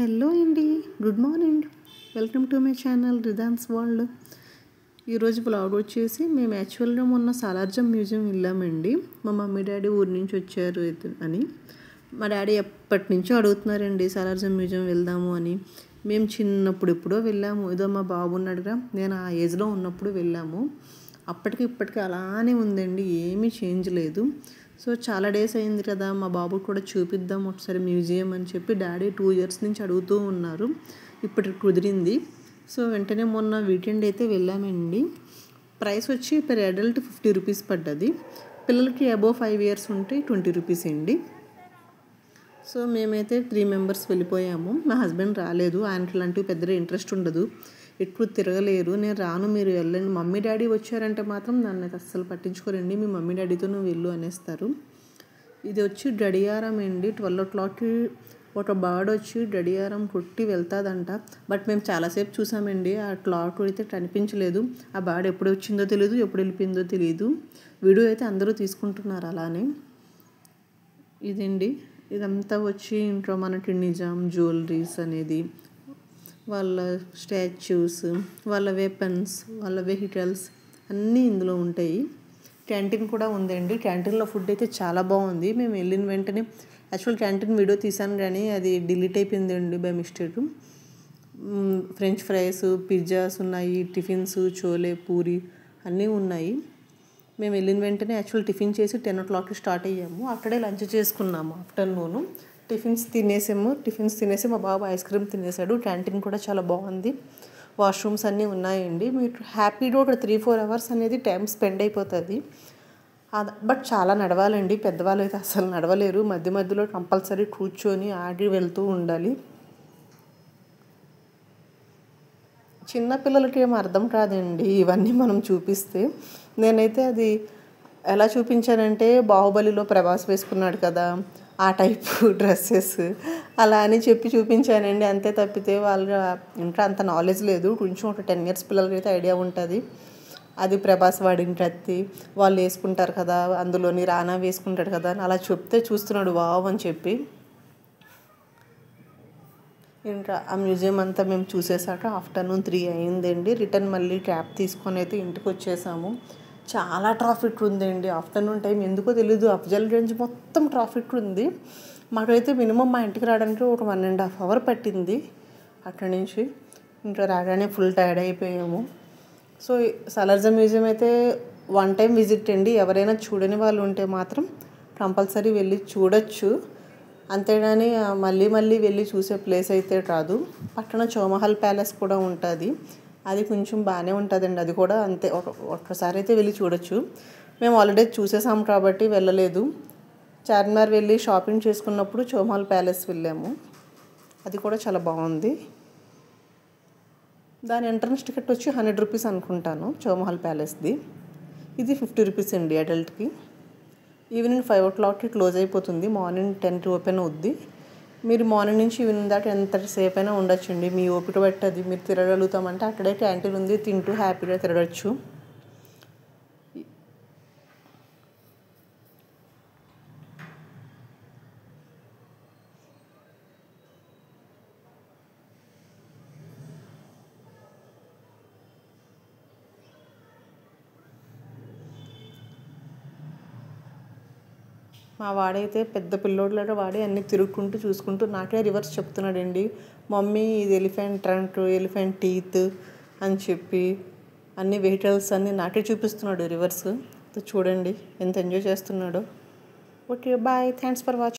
Hello అండి, good morning. Welcome to my channel రిదాన్స్ world. ఈరోజు బ్లాగ్ వచ్చేసి మేము యాక్చువల్గా మొన్న సాలార్జంగ్ మ్యూజియం వెళ్ళామండి. మా మమ్మీ డాడీ ఊరి నుంచి వచ్చారు అని. మా డాడీ ఎప్పటి నుంచో అడుగుతున్నారండి సాలార్జంగ్ మ్యూజియం వెళ్దాము అని. మేము చిన్నప్పుడు ఎప్పుడో వెళ్ళాము. ఏదో మా బాబు ఉన్నాడుగా, నేను ఆ ఏజ్లో ఉన్నప్పుడు వెళ్ళాము. అప్పటికి ఇప్పటికీ అలానే ఉందండి, ఏమీ చేంజ్ లేదు. సో చాలా డేస్ అయింది కదా, మా బాబుకి కూడా చూపిద్దాం ఒకసారి మ్యూజియం అని చెప్పి డాడీ 2 years నుంచి అడుగుతూ ఉన్నారు. ఇప్పుడు కుదిరింది. సో వెంటనే మొన్న వీకెండ్ అయితే వెళ్ళామండి. ప్రైస్ వచ్చి పర్ అడల్ట్ 50 రూపీస్ పడ్డది. పిల్లలకి అబోవ్ 5 years ఉంటే 20 రూపీస్ అండి. సో మేమైతే 3 members వెళ్ళిపోయాము. మా హస్బెండ్ రాలేదు, ఆయనకి ఇలాంటివి పెద్దగా ఇంట్రెస్ట్ ఉండదు, ఎక్కువ తిరగలేరు. నేను రాను, మీరు వెళ్ళండి. మమ్మీ డాడీ వచ్చారంటే మాత్రం నన్ను అయితే అస్సలు పట్టించుకోరండి. మీ మమ్మీ డాడీతో నువ్వు వెళ్ళు అనేస్తారు. ఇది వచ్చి గడియారం అండి. 12 o'clockకి ఒక బర్డ్ వచ్చి గడియారం కొట్టి వెళ్తుందంట. బట్ మేము చాలాసేపు చూసామండి, ఆ క్లాక్ అయితే కనిపించలేదు. ఆ బర్డ్ ఎప్పుడు వచ్చిందో తెలియదు, ఎప్పుడు వెళ్ళిపోయిందో తెలియదు. వీడియో అయితే అందరూ తీసుకుంటున్నారు అలానే. ఇదండి, ఇదంతా వచ్చి ఇంట్లో మనకి నిజాం జ్యువెలరీస్ అనేది, వాళ్ళ స్టాచ్యూస్, వాళ్ళ వెపన్స్, వాళ్ళ వెహికల్స్ అన్నీ ఇందులో ఉంటాయి. క్యాంటీన్ కూడా ఉందండి. క్యాంటీన్లో ఫుడ్ అయితే చాలా బాగుంది. మేము వెళ్ళిన వెంటనే యాక్చువల్ క్యాంటీన్ వీడియో తీసాను కానీ అది డిలీట్ అయిపోయిందండి by mistake. French fries, pizzas ఉన్నాయి, టిఫిన్స్, చోలే పూరి అన్నీ ఉన్నాయి. మేము వెళ్ళిన వెంటనే యాక్చువల్ టిఫిన్ చేసి 10 o'clockకి స్టార్ట్ అయ్యాము. అక్కడే లంచ్ చేసుకున్నాము. ఆఫ్టర్నూను టిఫిన్స్ తినేసి మా బాబు ఐస్ క్రీమ్ తినేసాడు. క్యాంటీన్ కూడా చాలా బాగుంది. వాష్రూమ్స్ అన్నీ ఉన్నాయండి. మీరు హ్యాపీగా ఒక 3-4 hours అనేది టైం స్పెండ్ అయిపోతుంది. బట్ చాలా నడవాలండి. పెద్దవాళ్ళు అయితే అసలు నడవలేరు. మధ్య మధ్యలో కంపల్సరీ కూర్చొని ఆగి వెళ్తూ ఉండాలి. చిన్నపిల్లలకి ఏం అర్థం కాదండి ఇవన్నీ మనం చూపిస్తే. నేనైతే అది ఎలా చూపించానంటే, బాహుబలిలో ప్రభాస్ వేసుకున్నాడు కదా ఆ టైపు డ్రెస్సెస్ అలా అని చెప్పి చూపించానండి. అంతే తప్పితే వాళ్ళ ఇంకా అంత నాలెడ్జ్ లేదు. కొంచెం ఒక 10 years పిల్లలకి అయితే ఐడియా ఉంటుంది. అది ప్రభాస్ వాడిన కత్తి వాళ్ళు వేసుకుంటారు కదా, అందులోని రానా వేసుకుంటాడు కదా అని అలా చెప్తే చూస్తున్నాడు వావ్ అని చెప్పి. ఇంకా ఆ మ్యూజియం అంతా మేము చూసేసాక ఆఫ్టర్నూన్ 3 అయిందండి. రిటర్న్ మళ్ళీ క్యాబ్ తీసుకొని అయితే ఇంటికి వచ్చేసాము. చాలా ట్రాఫిక్ ఉందండి ఆఫ్టర్నూన్ టైం, ఎందుకో తెలీదు. అఫ్జల్గంజ్ మొత్తం ట్రాఫిక్ ఉంది. మాకైతే మినిమం మా ఇంటికి రావడానికి ఒక 1.5 hours పట్టింది అక్కడి నుంచి. ఇంకా రాగానే ఫుల్ టైర్డ్ అయిపోయాము. సో సాలార్జంగ్ మ్యూజియం అయితే 1 time విజిట్ అండి. ఎవరైనా చూడని వాళ్ళు ఉంటే మాత్రం కంపల్సరీ వెళ్ళి చూడొచ్చు. అంతేగాని మళ్ళీ వెళ్ళి చూసే ప్లేస్ అయితే కాదు. పక్కన చౌమహల్ ప్యాలెస్ కూడా ఉంటుంది. అది కొంచెం బాగానే ఉంటుందండి. అది కూడా అంతే, ఒక్కసారి అయితే వెళ్ళి చూడొచ్చు. మేము ఆల్రెడీ చూసేసాము కాబట్టి వెళ్ళలేదు. చార్మినార్ వెళ్ళి షాపింగ్ చేసుకున్నప్పుడు చౌమహల్ ప్యాలెస్ వెళ్ళాము. అది కూడా చాలా బాగుంది. దాని ఎంట్రన్స్ టికెట్ వచ్చి 100 రూపీస్ అనుకుంటాను చౌమహల్ ప్యాలెస్ది. ఇది 50 రూపీస్ అండి అడల్ట్కి. ఈవినింగ్ 5 o'clockకి క్లోజ్ అయిపోతుంది. మార్నింగ్ 10కి ఓపెన్ అవుద్ది. మీరు మార్నింగ్ నుంచి ఈవినింగ్ దాకా ఎంతసేపు అయినా ఉండొచ్చండి. మీ ఓపిక పట్టది. మీరు తిరగలుగుతామంటే అక్కడే క్యాంటీన్ ఉంది, తింటూ హ్యాపీగా తిరగచ్చు. మా వాడైతే పెద్ద పిల్లోడ్లాగా వాడే అన్నీ తిరుగుకుంటూ చూసుకుంటూ నాకే రివర్స్ చెప్తున్నాడండి. మమ్మీ ఇది ఎలిఫెంట్ ట్రంక్, ఎలిఫెంట్ టీత్ అని చెప్పి అన్ని వెహికల్స్ అన్నీ నాకే చూపిస్తున్నాడు రివర్స్. చూడండి ఎంత ఎంజాయ్ చేస్తున్నాడో. Okay bye, thanks for watching.